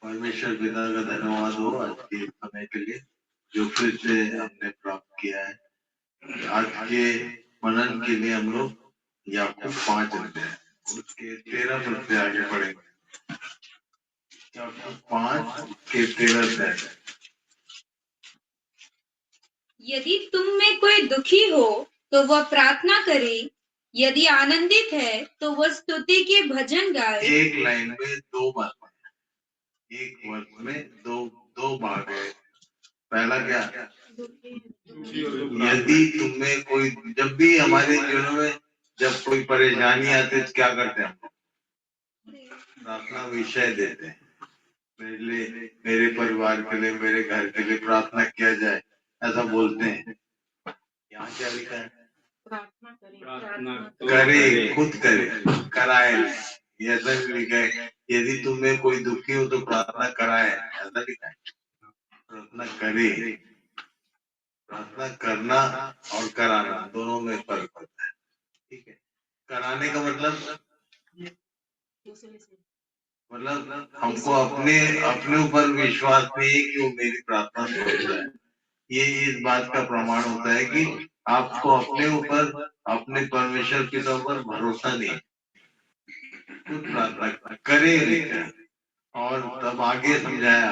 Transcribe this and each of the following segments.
परमेश्वर पिता का धन्यवाद हो आज के समय के लिए जो फिर से हमने प्राप्त किया है। आज के मनन के लिए हम लोग याकूब 5 अध्याय उसके 13 पद से आगे पढ़ेंगे। याकूब 5 के 13 अध्याय। यदि तुम में कोई दुखी हो तो वह प्रार्थना करे, यदि आनंदित है तो वह स्तुति के भजन गाए। एक लाइन में 2 बार, एक वर्ष में दो भाग है। पहला क्या, यदि तुम्हें कोई, जब भी हमारे जीवन में जब कोई परेशानी आती है तो क्या करते हैं, प्रार्थना विषय देते हैं। मेरे लिए, मेरे परिवार के लिए, मेरे घर के लिए प्रार्थना किया जाए, ऐसा बोलते हैं। यहाँ क्या लिखा है, प्रार्थना करे, खुद करे, कराए, ऐसा लिखा है। यदि तुम्हें कोई दुखी हो तो प्रार्थना कराए, ऐसा लिखा है। प्रार्थना करे, प्रार्थना करना और कराना दोनों में फर्क होता है, ठीक है। कराने का मतलब हमको अपने ऊपर विश्वास नहीं है कि वो मेरी प्रार्थना सुन रहा है। ये इस बात का प्रमाण होता है कि आपको अपने ऊपर, अपने परमेश्वर के ऊपर भरोसा नहीं है। खुद प्रार्थना करे, और तब आगे समझाया,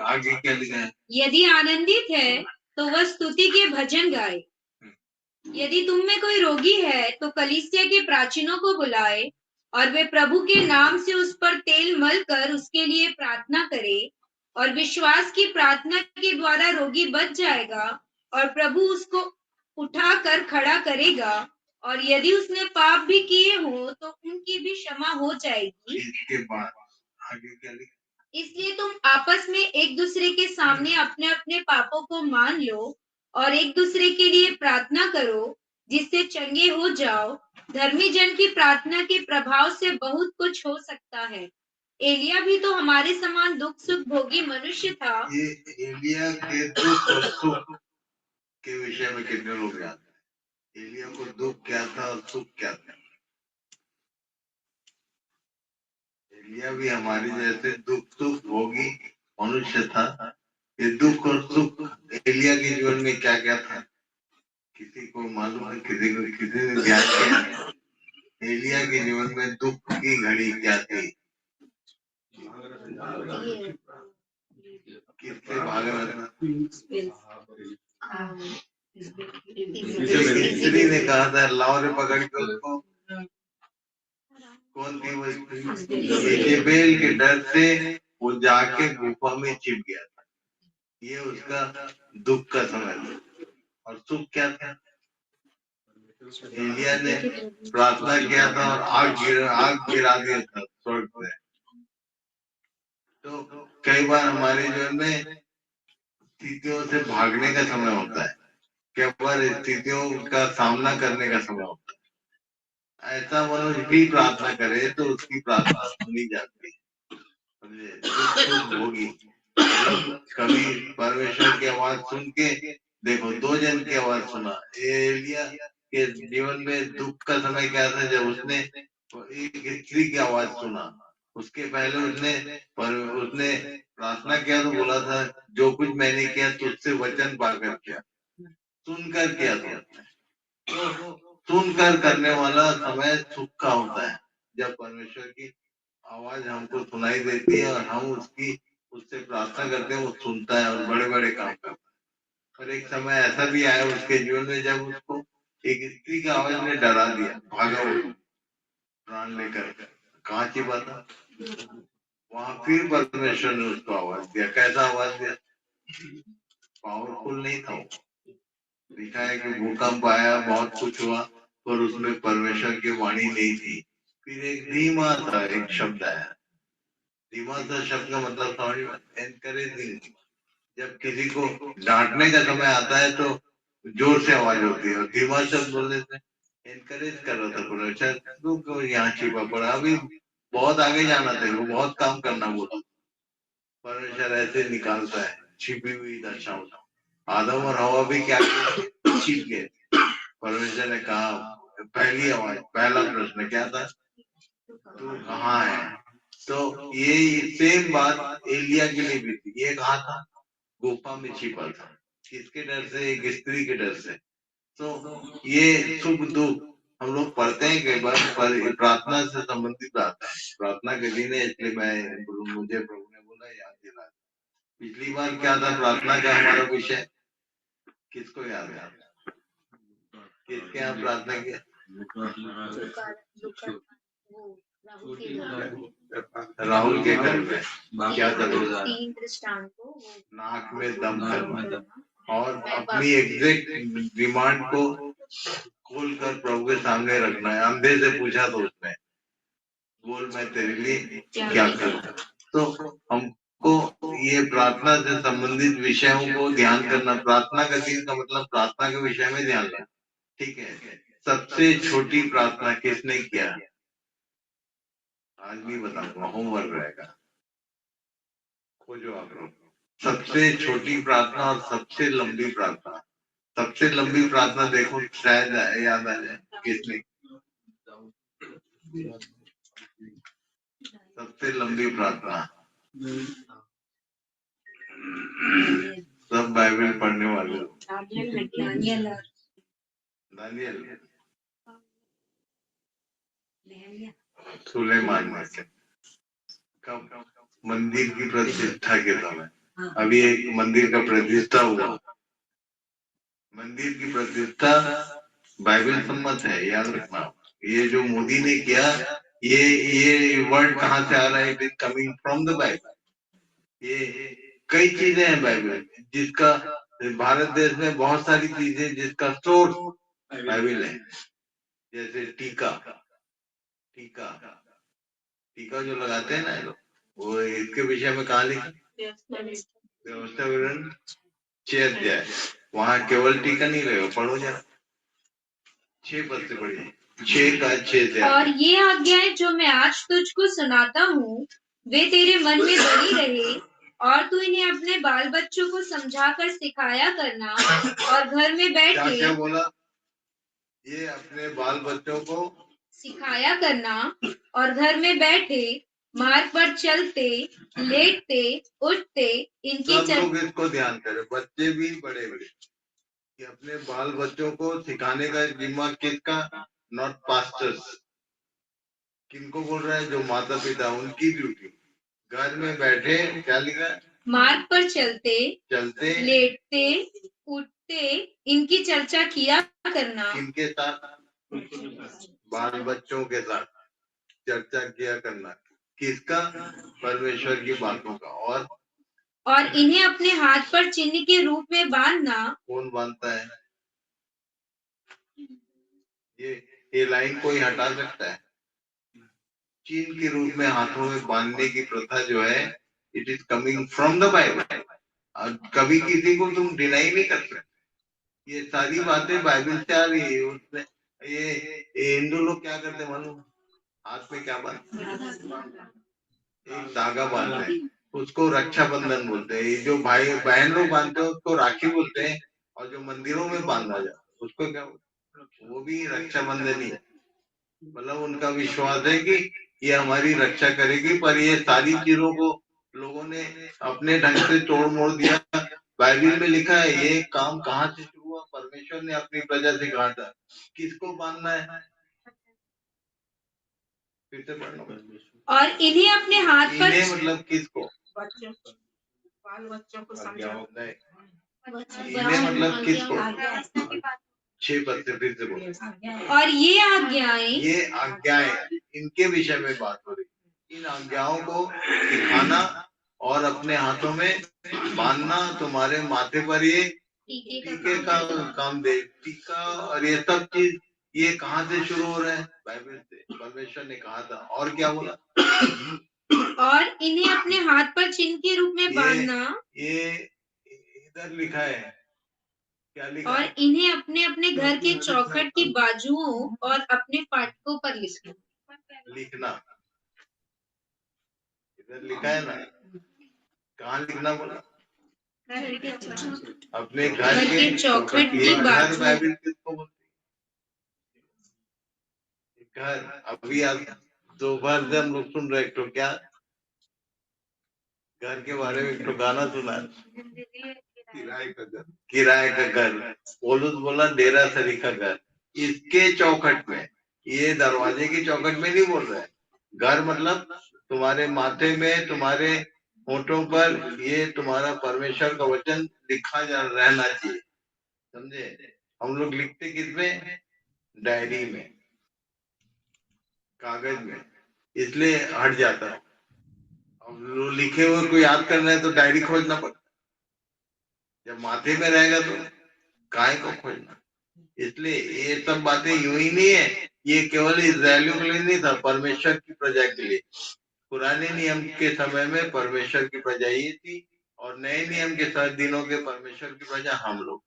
आगे क्या लिखा है, यदि आनंदित है तो वह स्तुति के भजन गाए। यदि तुम में कोई रोगी है तो कलीसिया के प्राचीनों को बुलाए और वे प्रभु के नाम से उस पर तेल मल कर उसके लिए प्रार्थना करे, और विश्वास की प्रार्थना के द्वारा रोगी बच जाएगा और प्रभु उसको उठाकर खड़ा करेगा। और यदि उसने पाप भी किए हो तो उनकी भी क्षमा हो जाएगी। इसके बाद आगे क्या लिखा, इसलिए तुम आपस में एक दूसरे के सामने अपने अपने पापों को मान लो और एक दूसरे के लिए प्रार्थना करो जिससे चंगे हो जाओ। धर्मी जन की प्रार्थना के प्रभाव से बहुत कुछ हो सकता है। एलिया भी तो हमारे समान दुख सुख भोगी मनुष्य था। ये एलिया के दुख और सुख के विषय में कितने लोग जानते हैं? एलिया को दुख क्या था और सुख क्या था? एलिया भी हमारे जैसे दुख सुख भोगी मनुष्य था। ये दुख और सुख एलिया के जीवन में क्या क्या था, किसी को मालूम है? किसी ने ध्यान किया? एलिया के जीवन में दुख की घड़ी क्या थी? किससे भाग रहा था? स्त्री ने कहा था लाओ रे पकड़ के उसको। कौन थी वो स्त्री? इजेबेल के डर से वो जाके गुफा में छिप गया था। ये उसका दुख का समय था। और सुख क्या था? एलिया ने प्रार्थना किया था और आग गिरा दिया था स्वर्ग से। तो कई बार हमारे जीवन में स्थितियों से भागने का समय होता है, कई बार स्थितियों का सामना करने का समय होता है। ऐसा मनुष्य भी प्रार्थना करे तो उसकी प्रार्थना सुनी जाती है। होगी कभी परमेश्वर की आवाज सुन के देखो, 2 जन की आवाज सुना। एलिया के जीवन में दुख का समय क्या था? जब उसने एक स्त्री की आवाज सुना। उसके पहले उसने प्रार्थना किया तो बोला था जो कुछ मैंने किया तुझसे वचन पाकर किया, सुनकर किया था। तो सुनकर करने वाला समय सुख का होता है, जब परमेश्वर की आवाज हमको सुनाई देती है और हम उससे प्रार्थना करते हैं, वो सुनता है और बड़े बड़े काम करता है। पर एक समय ऐसा भी आया उसके जीवन में जब उसको एक स्त्री की आवाज ने डरा दिया, भागा वो प्राण लेकर। कहाँ छिपा था? वहां फिर परमेश्वर ने उसको आवाज दिया। कैसा आवाज दिया? पावरफुल नहीं था वो। लिखा है कि भूकंप आया, बहुत कुछ हुआ, पर उसमें परमेश्वर की वाणी नहीं थी। फिर एक धीमा था एक शब्द आया। धीमा सा शब्द का मतलब समझ में, एनकरेजिंग। जब किसी को डांटने का समय आता है तो जोर से आवाज होती है, और धीमा शब्द बोलने से एनकरेज कर रहा था परमेश्वर, तू क्यों यहाँ छिपा पड़ा, अभी बहुत आगे जाना था, वो बहुत काम करना बोला। परमेश्वर ऐसे निकालता है छिपी हुई दशाओं। आदम और हवा भी क्या छिप गए। परमेश्वर ने कहा, पहली आवाज, पहला प्रश्न क्या था? तू कहाँ है? तो ये सेम बात एलिया के लिए भी थी। ये कहा था गुफा में छिपा था, किसके डर से? एक स्त्री के डर से। तो ये सुख दुख हम लोग पढ़ते हैं कई बार, पर प्रार्थना से संबंधित आता है। प्रार्थना के दिन है, इसलिए मुझे प्रभु ने बोला याद दिला। पिछली बार क्या था प्रार्थना का हमारा विषय? किसको याद है? किसके यहाँ प्रार्थना किया? राहुल के घर में क्या था? 3 दृष्टांत को नाक में दम करना और अपनी एग्जैक्ट डिमांड को खोल कर प्रभु के सामने रखना है। अंधे से पूछा तो उसने, बोल मैं तेरे लिए क्या करूं। तो हमको ये प्रार्थना से संबंधित विषयों को ध्यान करना। प्रार्थना का दिन का मतलब प्रार्थना के विषय में ध्यान देना, ठीक है। सबसे छोटी प्रार्थना किसने किया? आज भी बताऊंगा, होमवर्क रहेगा, खोजो आप लोग। सबसे छोटी प्रार्थना और सबसे लंबी प्रार्थना। सबसे लंबी प्रार्थना देखो, शायद याद आ जाए किसने? सबसे लंबी प्रार्थना सब बाइबल पढ़ने वाले दानियल सुलेमान में से कब? मंदिर की प्रतिष्ठा के समय। अभी एक मंदिर का प्रतिष्ठा हुआ। मंदिर की प्रतिष्ठा बाइबल सम्मत है, याद रखना। ये जो मोदी ने किया, ये वर्ड कहाँ से आ रहा है? It is coming from the Bible. ये कई चीजें हैं बाइबल में, जिसका भारत देश में बहुत सारी चीजें जिसका सोर्स बाइबल है। जैसे टीका, टीका टीका जो लगाते हैं ना लोग, वो इसके विषय में कहा लिखा? व्यवस्था विवरण 6 अध्याय। वहां केवल टीका नहीं रहेगा, पढ़ो जरा 6 पद से पढ़िए, 6 का 6 अध्याय। और ये आज्ञाएं जो मैं आज तुझको सुनाता हूँ, वे तेरे मन में बनी रहे, और तू इन्हें अपने बाल बच्चों को समझाकर सिखाया करना, और घर में बैठ क्या के क्या बोला? ये अपने बाल बच्चों को सिखाया करना, और घर में बैठे मार्ग पर चलते, लेटते, उठते इनकी सब लोग इसको ध्यान करें, बच्चे भी बड़े बड़े, कि अपने बाल बच्चों को सिखाने का जिम्मा किसका? Not pastors. किनको बोल रहा है? जो माता पिता, उनकी ड्यूटी। घर में बैठे क्या लिखा है? मार्ग पर चलते, लेटते, उठते इनकी चर्चा किया करना। किनके साथ? बाल बच्चों के साथ चर्चा किया करना। किसका? परमेश्वर की बातों का। और इन्हें अपने हाथ पर चिन्ह के रूप में बांधना। कौन बांधता है? ये लाइन कोई हटा सकता है? चिन्ह के रूप में हाथों में बांधने की प्रथा जो है, it is coming from the Bible. और कभी किसी को तुम डिनाई नहीं कर सकते। ये सारी बातें बाइबल से आ रही है। उसमें ये हिंदू लोग क्या करते मालूम? हाथ में क्या बांधते? एक धागा बांधते हैं, उसको रक्षाबंधन बोलते हैं। ये जो भाई बहन लोग बांधते हैं उसको राखी बोलते हैं, और जो मंदिरों में बांधा जाता उसको क्या बोलते? वो भी रक्षाबंधन ही है। मतलब उनका विश्वास है कि ये हमारी रक्षा करेगी। पर ये सारी चीजों को लोगों ने अपने ढंग से तोड़ मोड़ दिया। बाइबल में लिखा है ये काम कहाँ से शुरू हुआ? परमेश्वर ने अपनी प्रजा से कहा था किसको बांधना है। फिर से पढ़ना। और इन्हें अपने हाथ पर, इन्हें मतलब किसको? बच्चों, बाल बच्चों को समझा। इन्हें मतलब किसको? 6 पद से फिर से बोलो। और ये आज्ञाएं इनके विषय में बात हो रही। इन आज्ञाओं को सिखाना और अपने हाथों में बांधना। तुम्हारे माथे पर ये टीके का काम दे। टीका और ये सब चीज ये कहाँ से शुरू हो रहा है? बाइबल से। परमेश्वर ने कहा था। और क्या बोला? और इन्हें अपने हाथ पर चिन्ह के रूप में बांधना। ये इधर लिखा है, क्या लिखा? और इन्हें अपने अपने घर के चौखट की बाजुओं और अपने फाटकों पर लिखना। इधर लिखा है ना, कहाँ लिखना बोला? अपने घर के चौखट की घर। बाइबल किसको बोलते? घर। अभी आप दोपहर से हम लोग सुन रहे तो क्या घर के बारे में एक तो गाना सुना है, किराए का घर। पौलुस बोला डेरा सरी का घर। इसके चौखट में, ये दरवाजे की चौखट में नहीं बोल रहा है। घर मतलब तुम्हारे माथे में, तुम्हारे होठों पर ये तुम्हारा परमेश्वर का वचन लिखा जा रहना चाहिए, समझे। हम लोग लिखते किसमें? डायरी में, कागज में, इसलिए हट जाता है। अब लिखे हुए को याद करना है तो डायरी खोजना पड़ता, जब माथे में रहेगा तो काय को खोजना। इसलिए ये सब बातें यूं ही नहीं है, ये केवल इस्राएलियों के लिए नहीं था, परमेश्वर की प्रजा के लिए। पुराने नियम के समय में परमेश्वर की प्रजा ये थी, और नए नियम के साथ दिनों के परमेश्वर की प्रजा हम लोग।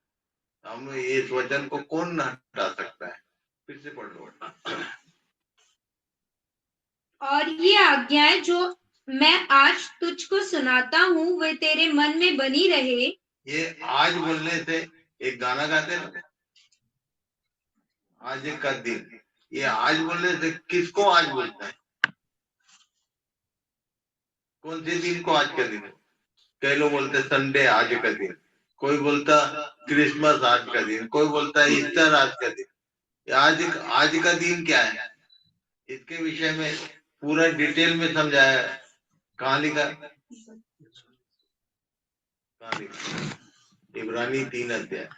हम इस वचन को कौन हटा सकता है? फिर से पढ़ लो। और ये आज्ञाएं जो मैं आज तुझको सुनाता हूँ वे तेरे मन में बनी रहे। ये आज बोलने से एक गाना गाते ना, आज का दिन। ये आज बोलने से किसको आज बोलता है? कौन से दिन को आज का दिन? कई लोग बोलते संडे आज का दिन, कोई बोलता क्रिसमस आज का दिन, कोई बोलता ईस्टर आज का दिन। आज का दिन क्या है, इसके विषय में पूरा डिटेल में समझाया। कहाँ लिखा? इब्रानी 3 अध्याय।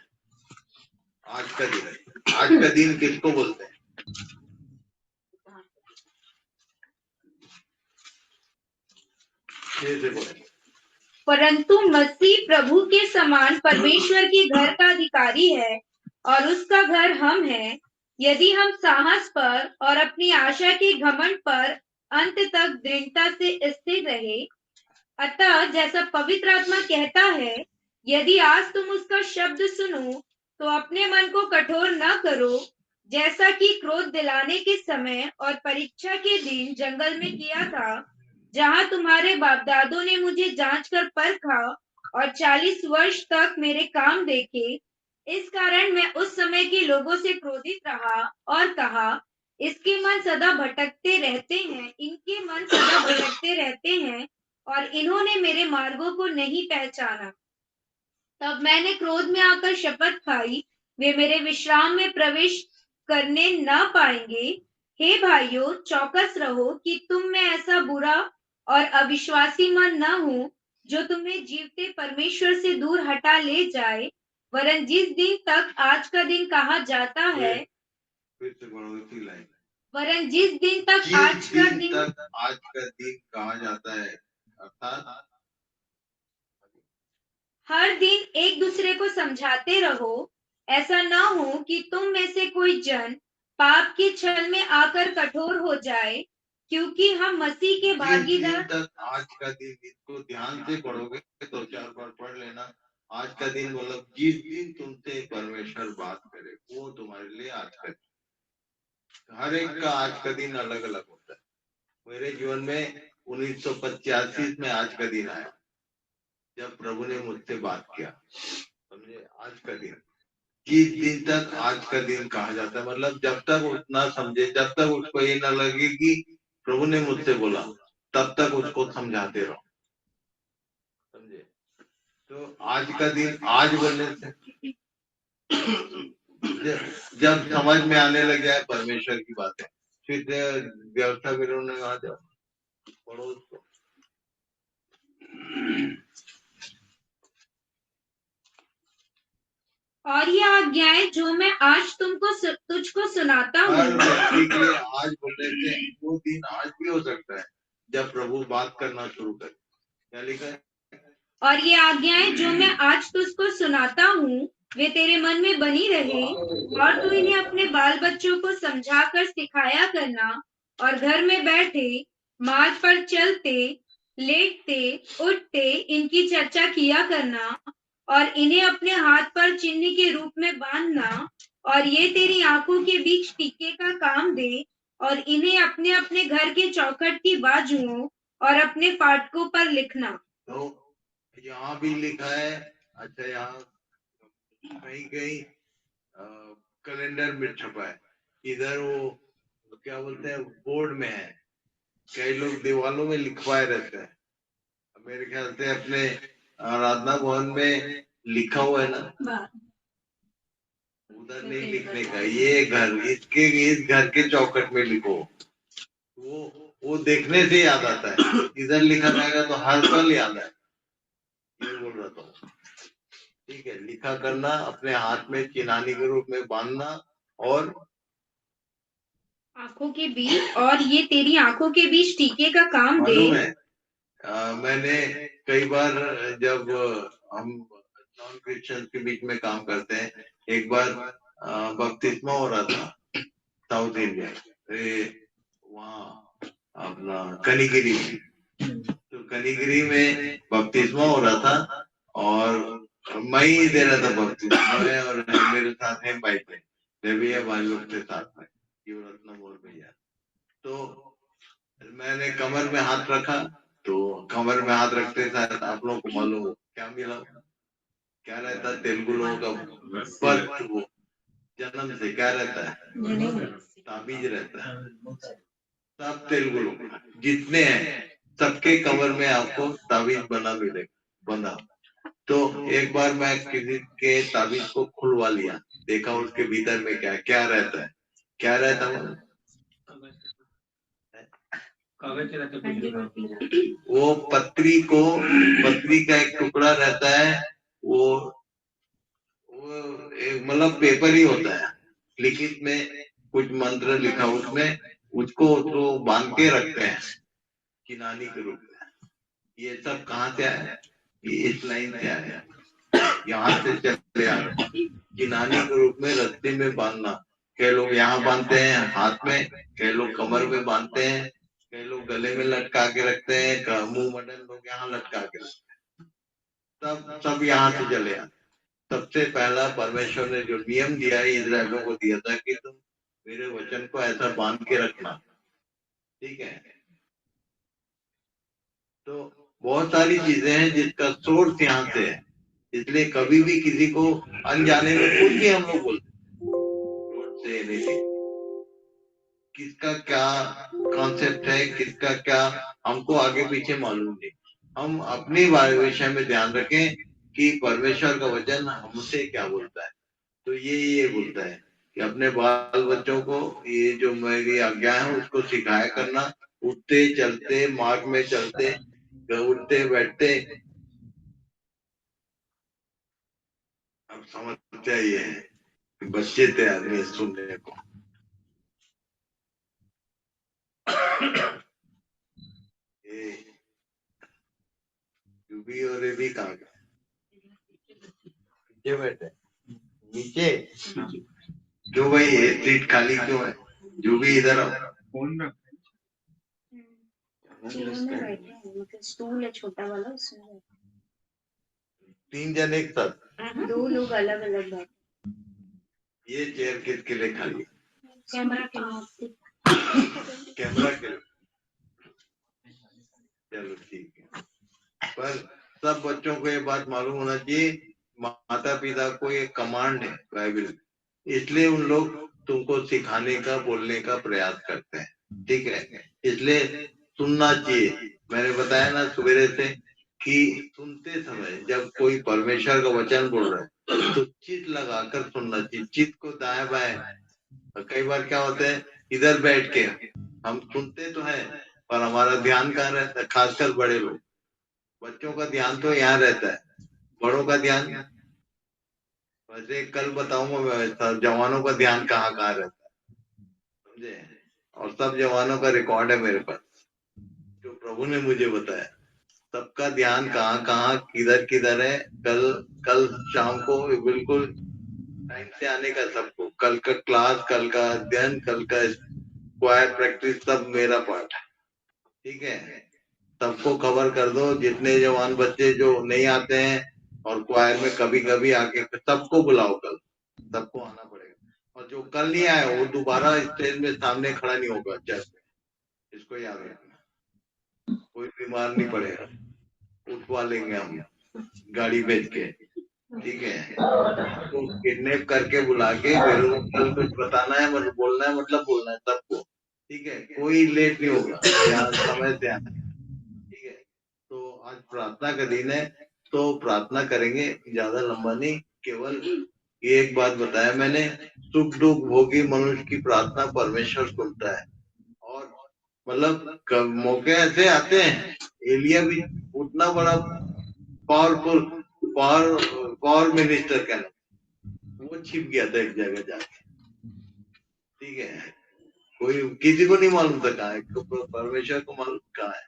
आज का दिन, आज का दिन किसको बोलते हैं? परंतु मसीह प्रभु के समान परमेश्वर के घर का अधिकारी है और उसका घर हम हैं, यदि हम साहस पर और अपनी आशा के घमंड पर अंत तक दृढ़ता से स्थिर रहे। अतः जैसा पवित्र आत्मा कहता है, यदि आज तुम उसका शब्द सुनो तो अपने मन को कठोर न करो, जैसा कि क्रोध दिलाने के समय और परीक्षा के दिन जंगल में किया था, जहां तुम्हारे बाप दादों ने मुझे जांच कर परखा और 40 वर्ष तक मेरे काम देखे। इस कारण मैं उस समय के लोगों से क्रोधित रहा और कहा, इसके मन सदा भटकते रहते हैं, इनके मन सदा भटकते रहते हैं और इन्होंने मेरे मार्गों को नहीं पहचाना। तब मैंने क्रोध में आकर शपथ खाई, वे मेरे विश्राम में प्रवेश करने न पाएंगे। हे भाइयों, चौकस रहो कि तुम में ऐसा बुरा और अविश्वासी मन न हो जो तुम्हें जीवते परमेश्वर से दूर हटा ले जाए। वरन जिस दिन तक आज का दिन कहा जाता है, वरन जिस दिन तक आज का दिन कहा जाता है, अर्थात हर दिन एक दूसरे को समझाते रहो, ऐसा न हो कि तुम में से कोई जन पाप के छल में आकर कठोर हो जाए, क्योंकि हम मसीह के भागीदार। आज का दिन, इसको ध्यान से पढ़ोगे तो 4 बार पढ़ लेना। आज का दिन मतलब जिस दिन तुमसे परमेश्वर बात करे वो तुम्हारे लिए आज का दिन। हर एक का आज का दिन अलग अलग होता है। मेरे जीवन में 1985 में आज का दिन आया, जब प्रभु ने मुझसे बात किया। समझे, आज का दिन, जिस दिन तक आज का दिन कहा जाता है, मतलब जब तक उतना समझे, जब तक उसको ये न लगे कि प्रभु ने मुझसे बोला, तब तक उसको समझाते रहो। समझे? तो आज का दिन आज बोलने से जब समझ में आने लग जाए परमेश्वर की बातें, फिर व्यवस्था विरोध ने कहा जाओ पढ़ो उसको। और ये आज्ञाएं जो मैं आज तुझको सुनाता हूँ। आज बोलने से वो दिन आज भी हो सकता है जब प्रभु बात करना शुरू करे। क्या लिखा है? और ये आज्ञाएं जो मैं आज तुझको सुनाता हूँ वे तेरे मन में बनी रहे, और तू इन्हें अपने बाल बच्चों को समझाकर सिखाया करना, और घर में बैठे, मार्ग पर चलते, लेटते, उठते इनकी चर्चा किया करना, और इन्हें अपने हाथ पर चिन्ह के रूप में बांधना, और ये तेरी आंखों के बीच टीके का काम दे, और इन्हें अपने अपने घर के चौखट की बाजुओं और अपने फाटकों पर लिखना। तो यहाँ भी लिखा है, अच्छा यहाँ कहीं कहीं कैलेंडर में छपा है, इधर वो क्या बोलते हैं बोर्ड में है, कई लोग दीवालों में लिखवाए रहते हैं। मेरे ख्याल से अपने आराधना भवन में लिखा हुआ है ना, उधर नहीं लिखने का, ये घर इस घर के चौखट में लिखो। वो देखने से याद आता है, इधर लिखा रहेगा तो हर पल याद है। ये बोल रहा था। ठीक है, लिखा करना, अपने हाथ में चिन्हानी के रूप में बांधना, और आंखों के बीच, और ये तेरी आंखों के बीच टीके का काम दे। मालूम है, मैंने कई बार जब हम नॉन क्रिश्चियन के बीच में काम करते हैं, एक बार बपतिस्मा हो रहा था साउथ इंडिया, वहाँ अपना कनिगिरी में, तो कनिगिरी में बपतिस्मा हो रहा था, और मैं ही दे रहा था बपतिस्मा, मैं और मेरे साथ है बाइक में देविया बालू के साथ में युवरत्न मोर भैया। तो मैंने कमर में हाथ रखा, तो कमर में हाथ रखते साथ आप लोगों को मालूम हो क्या मिला, क्या रहता है तेलुगु लोगों का बर्थ, वो जन्म से क्या रहता है, ताबीज रहता है। सब तेलुगु लोग जितने हैं सबके कमर में आपको ताबीज बना मिलेगा, बंधा। तो एक बार मैं किसी के ताबीज को खुलवा लिया, देखा उसके भीतर में क्या क्या रहता है, क्या रहता है वो पत्री का एक टुकड़ा रहता है, वो मतलब पेपर ही होता है, लिखित में कुछ मंत्र लिखा उसमें, उसको तो बांध के रखते हैं किनानी के रूप में। ये सब कहाँ से आया, ये इस लाइन से आया, यहाँ से चले आ रहे, किनानी के रूप में रस्ते में बांधना। कई लोग यहाँ बांधते हैं हाथ में, कई लोग कमर में बांधते हैं, कई लोग गले में लटका के रखते हैं, मुंह मंडल लोग यहाँ लटका के रखते हैं, सब यहाँ से चले आते। सबसे पहला परमेश्वर ने जो नियम दिया है इजराइलियों को दिया था कि तुम मेरे वचन को ऐसा बांध के रखना, ठीक है। तो बहुत सारी चीजें हैं जिसका सोर्स यहाँ से है, इसलिए कभी भी किसी को अनजाने में कुछ भी हम लोग बोलते हैं नहीं, किसका क्या कॉन्सेप्ट है, किसका क्या हमको आगे पीछे मालूम नहीं। हम अपने विषय में ध्यान रखें कि परमेश्वर का वचन हमसे क्या बोलता है। तो ये बोलता है कि अपने बाल बच्चों को ये जो मेरी आज्ञा है उसको सिखाया करना, उठते चलते मार्ग में चलते, उठते बैठते। अब समस्या ये है कि बच्चे तैयार नहीं सुनने को। और ये भी कहाँ गए, नीचे बैठे, नीचे क्यों भाई, ये सीट खाली क्यों है, जो भी इधर आओ। स्टूल है छोटा वाला, उसमें 3 जन एक साथ, 2 लोग अलग अलग बैठे। ये चेयर किसके लिए खाली, कैमरा के कैमरा के लिए, चलो ठीक है। पर सब बच्चों को ये बात मालूम होना चाहिए, माता पिता को ये कमांड है बाइबल, इसलिए उन लोग तुमको सिखाने का बोलने का प्रयास करते हैं, ठीक है। इसलिए सुनना चाहिए। मैंने बताया ना सवेरे से कि सुनते समय जब कोई परमेश्वर का वचन बोल रहा है तो चित लगाकर सुनना चाहिए, चित को दाएं बाएं। कई बार क्या होता है, इधर बैठ के हम सुनते तो हैं पर हमारा ध्यान कहाँ रहता है, खासकर बड़े लोग, बच्चों का ध्यान तो यहाँ रहता है, बड़ों का ध्यान, वैसे कल बताऊंगा मैं जवानों का ध्यान कहाँ कहाँ रहता है, समझे। और सब जवानों का रिकॉर्ड है मेरे पास, जो प्रभु ने मुझे बताया, सबका ध्यान कहाँ कहाँ किधर किधर है। कल शाम को बिल्कुल टाइम से आने का सबको, कल का क्लास, कल का अध्ययन, कल का क्वायर प्रैक्टिस, सब मेरा पार्ट है, ठीक है। सबको कवर कर दो, जितने जवान बच्चे जो नहीं आते हैं और क्वायर में कभी कभी आके, सबको बुलाओ, कल सबको आना पड़ेगा। और जो कल नहीं आया वो दोबारा स्टेज में सामने खड़ा नहीं होगा चर्च में, इसको याद रखना। कोई बीमार नहीं पड़ेगा, उठवा लेंगे हम गाड़ी भेज के, ठीक है। तो किडनैप करके बुला के फिर कल कुछ बताना है, मतलब बोलना है, मतलब बोलना है सबको, ठीक है। कोई लेट नहीं होगा, यहाँ समय से आना, ठीक है। तो आज प्रार्थना का दिन है तो प्रार्थना करेंगे, ज्यादा लंबा नहीं, केवल ये एक बात बताया मैंने, सुख दुख भोगी मनुष्य की प्रार्थना परमेश्वर सुनता है। और मतलब मौके ऐसे आते हैं, एलिया भी उतना बड़ा पावरफुल पावर मिनिस्टर कहना, वो छिप गया था एक जगह जाके, ठीक है, कोई किसी को नहीं मालूम था कहाँ है, परमेश्वर को मालूम कहाँ है।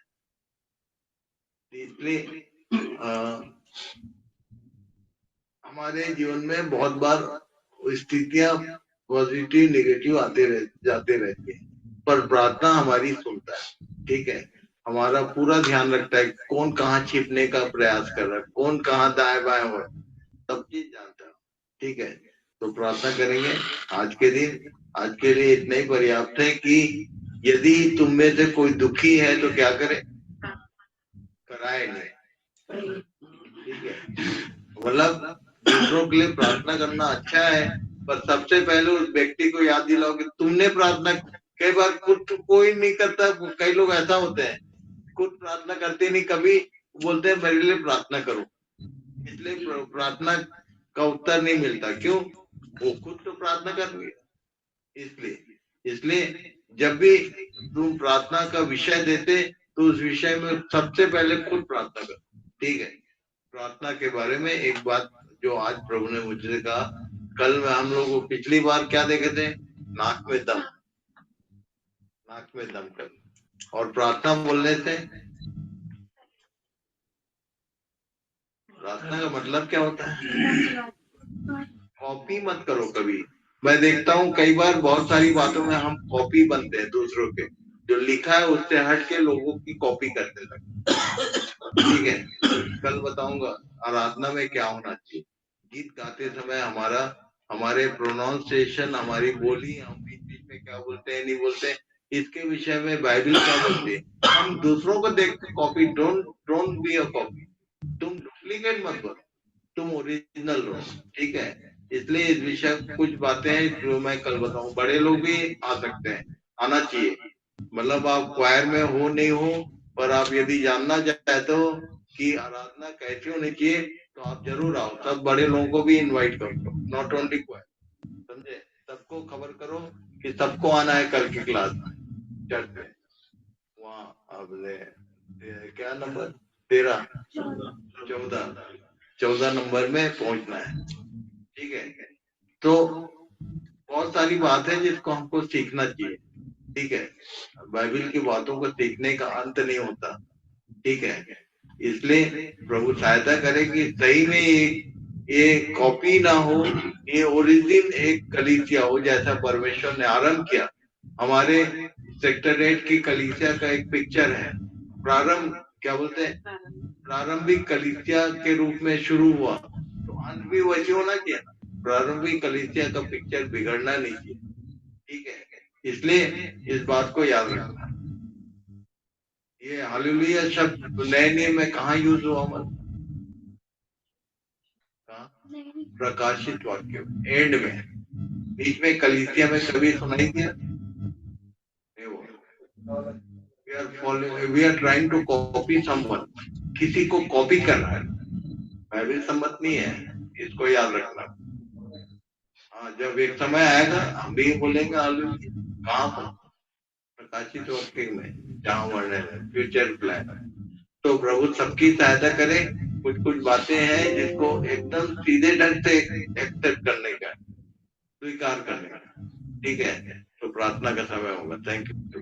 इसलिए हमारे जीवन में बहुत बार स्थितियां पॉजिटिव नेगेटिव जाते रहती है, पर प्रार्थना हमारी सुनता है, ठीक है, हमारा पूरा ध्यान रखता है कौन कहाँ छिपने का प्रयास कर रहा है, कौन कहाँ दाएं बाएं हो, सब चीज जानता है, ठीक है। तो प्रार्थना करेंगे आज के दिन, आज के लिए इतना ही पर्याप्त है कि यदि तुम में से कोई दुखी है तो क्या करे, कराए नहीं, ठीक है। मतलब दूसरों के लिए प्रार्थना करना अच्छा है, पर सबसे पहले उस व्यक्ति को याद दिलाओ कि तुमने प्रार्थना, कई बार खुद कोई नहीं करता, कई लोग ऐसा होते हैं खुद प्रार्थना करते नहीं, कभी बोलते हैं मेरे लिए प्रार्थना करो, इसलिए प्रार्थना का उत्तर नहीं मिलता, क्यों, वो खुद तो प्रार्थना कर रही है। इसलिए जब भी तुम प्रार्थना का विषय देते तो उस विषय में सबसे पहले खुद प्रार्थना करो, ठीक है। प्रार्थना के बारे में एक बात जो आज प्रभु ने मुझसे कहा, कल में हम लोग पिछली बार क्या देखे थे, नाक में दम कर, और प्रार्थना बोलने से, प्रार्थना का मतलब क्या होता है, कॉपी मत करो कभी। मैं देखता हूँ कई बार बहुत सारी बातों में हम कॉपी बनते हैं दूसरों के, जो लिखा है उससे हट के लोगों की कॉपी करने लगते, ठीक है। कल बताऊंगा आराधना में क्या होना चाहिए, गीत गाते समय हमारे प्रोनाउंसिएशन, हमारी बोली, हम बीच बीच में क्या बोलते हैं नहीं बोलते, इसके विषय में बाइबल क्या बोलती है। हम दूसरों को देख के copy, don't be a copy, तुम डुप्लीकेट मत करो, तुम ओरिजिनल रहो, ठीक है। इसलिए इस विषय कुछ बातें हैं जो मैं कल बताऊं, बड़े लोग भी आ सकते हैं, आना चाहिए, मतलब आप क्वायर में हो नहीं हो, पर आप यदि जानना चाहते हो कि आराधना कैसी होनी चाहिए तो आप जरूर आओ, सब बड़े लोगों को भी इनवाइट करो, नॉट ओनली क्वायर, समझे, सबको खबर करो कि सबको आना है कल की क्लास में, चर्च में, वहाँ आपने क्या नंबर 13 14 नंबर में पहुंचना है, ठीक है। तो बहुत सारी बात है जिसको हमको सीखना चाहिए, ठीक है, बाइबल की बातों को सीखने का अंत नहीं होता, ठीक है। इसलिए प्रभु सहायता करे कि सही में ये कॉपी ना हो, ये ओरिजिन एक कलीसिया हो जैसा परमेश्वर ने आरंभ किया। हमारे सेक्टर 8 की कलीसिया का एक पिक्चर है, प्रारंभ क्या बोलते हैं, प्रारंभिक कलीसिया के रूप में शुरू हुआ, तो अंत भी वैसे होना चाहिए, प्रारंभिक कलीसिया का पिक्चर बिगड़ना नहीं चाहिए, ठीक है। इसलिए इस बात को याद रखना। ये हालेलुया शब्द नए नियम में कहाँ यूज हुआ, प्रकाशित वाक्य एंड में, बीच में कलीसिया में कभी सुनाई दिया नहीं हुआ। We are trying to copy someone, किसी को कॉपी करना है, बाइबल सम्मत नहीं है, इसको याद रखना। हाँ, जब एक समय आएगा हम भी बोलेंगे हालेलुया, कहाँ पर, प्रकाशित वाक्य में, जहाँ वर्णन है फ्यूचर प्लान। तो प्रभु सबकी सहायता करे, कुछ बातें हैं जिसको एकदम सीधे ढंग से एक्सेप्ट करने का, स्वीकार करने का, ठीक है। तो प्रार्थना का समय होगा। Thank you.